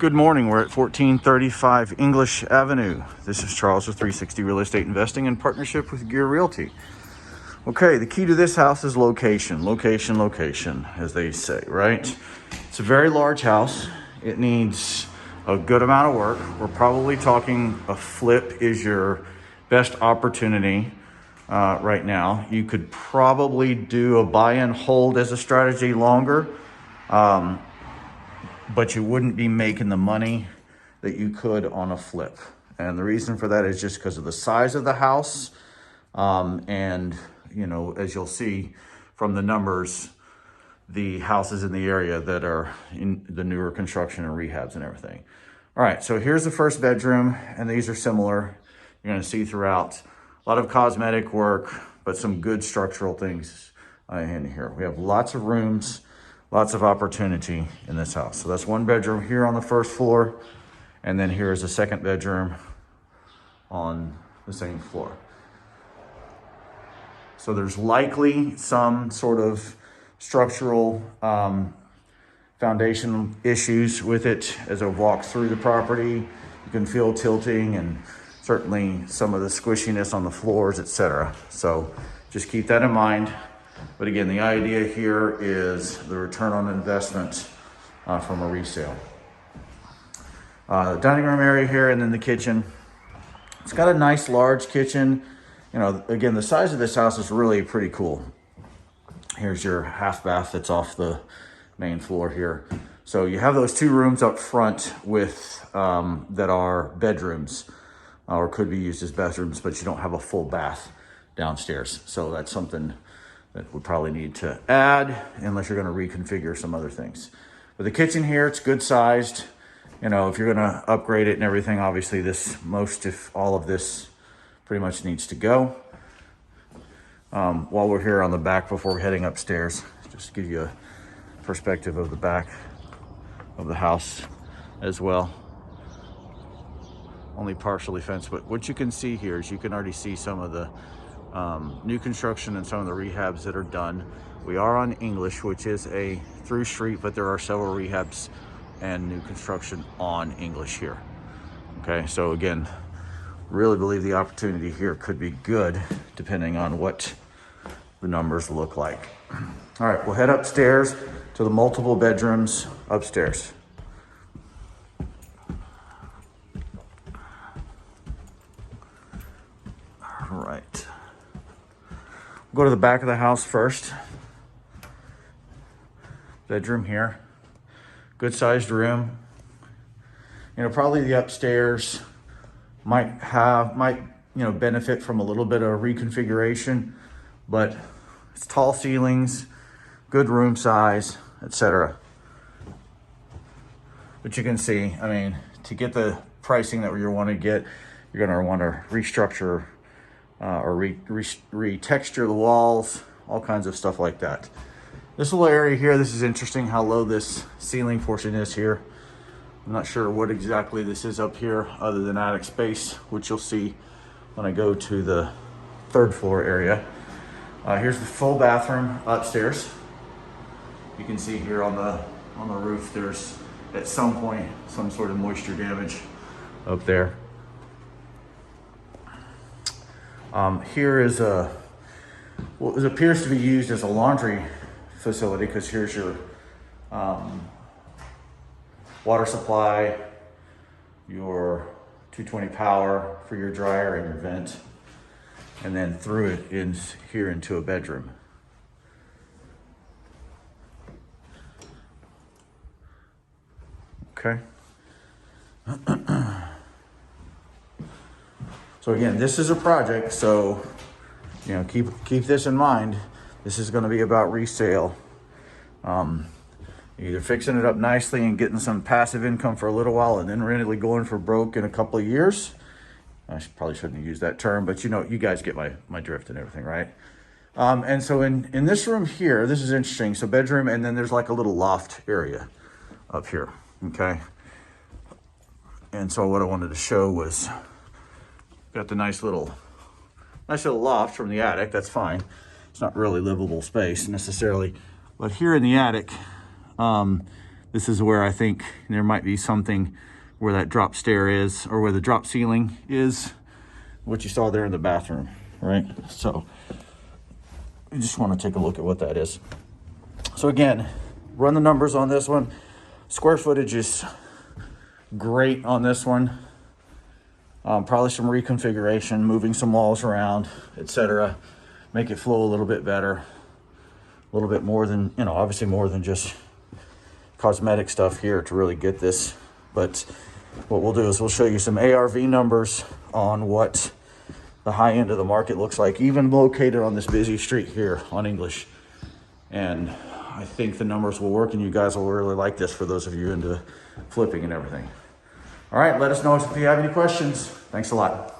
Good morning. We're at 1435 English Avenue. This is Charles with 360 Real Estate Investing in partnership with Gear Realty. Okay, the key to this house is location, location, location, as they say, right? It's a very large house. It needs a good amount of work. We're probably talking a flip is your best opportunity right now. You could probably do a buy and hold as a strategy longer. But you wouldn't be making the money that you could on a flip. And the reason for that is just because of the size of the house. And, you know, as you'll see from the numbers, the houses in the area that are in the newer construction and rehabs and everything. All right, so here's the first bedroom, and these are similar. You're gonna see throughout a lot of cosmetic work, but some good structural things in here. We have lots of rooms, lots of opportunity in this house. So that's one bedroom here on the first floor. And then here's a second bedroom on the same floor. So there's likely some sort of structural foundation issues with it. As I walk through the property, you can feel tilting and certainly some of the squishiness on the floors, etc. So just keep that in mind. But again, the idea here is the return on investment from a resale. The dining room area here, and then the kitchen. It's got a nice large kitchen. You know, again, the size of this house is really pretty cool. Here's your half bath that's off the main floor here. So you have those two rooms up front with that are bedrooms or could be used as bathrooms, but you don't have a full bath downstairs. So that's something that we probably need to add unless you're going to reconfigure some other things. But the kitchen here, it's good sized. You know, if you're going to upgrade it and everything, obviously most, if all of this pretty much needs to go. While we're here on the back before we're heading upstairs, just to give you a perspective of the back of the house as well. Only partially fenced, but what you can see here is you can already see some of the new construction and some of the rehabs that are done. We are on English, which is a through street, but there are several rehabs and new construction on English here. Okay, so again, really believe the opportunity here could be good depending on what the numbers look like. All right, we'll head upstairs to the multiple bedrooms upstairs. All right. Go to the back of the house first. Bedroom here. Good sized room. You know, probably the upstairs might benefit from a little bit of reconfiguration, but it's tall ceilings, good room size, etc. But you can see, I mean, to get the pricing that you want to get, you're going to want to restructure or retexture the walls, all kinds of stuff like that. This little area here, this is interesting how low this ceiling portion is here. I'm not sure what exactly this is up here other than attic space, which you'll see when I go to the third floor area. Here's the full bathroom upstairs. You can see here on the roof, there's at some point some sort of moisture damage up there. Here is what appears to be used as a laundry facility, because here's your water supply, your 220 power for your dryer and your vent, and then through it in here into a bedroom. Okay. So again, this is a project, so you know, keep this in mind. This is going to be about resale. Either fixing it up nicely and getting some passive income for a little while, and then really going for broke in a couple of years. I probably shouldn't use that term, but you know, you guys get my drift and everything, right? And so in this room here, this is interesting. So bedroom, and then there's like a little loft area up here, okay? And so what I wanted to show was, got the nice little loft from the attic. That's fine. It's not really livable space necessarily, but here in the attic, This is where I think there might be something where that drop stair is, or where the drop ceiling is, what you saw there in the bathroom, right? So you just want to take a look at what that is. So again, run the numbers on this one. Square footage is great on this one. Probably some reconfiguration, moving some walls around, etc. Make it flow a little bit better. A little bit more than, you know, obviously more than just cosmetic stuff here to really get this. But what we'll do is we'll show you some ARV numbers on what the high end of the market looks like, even located on this busy street here on English. And I think the numbers will work, and you guys will really like this for those of you into flipping and everything. All right, let us know if you have any questions. Thanks a lot.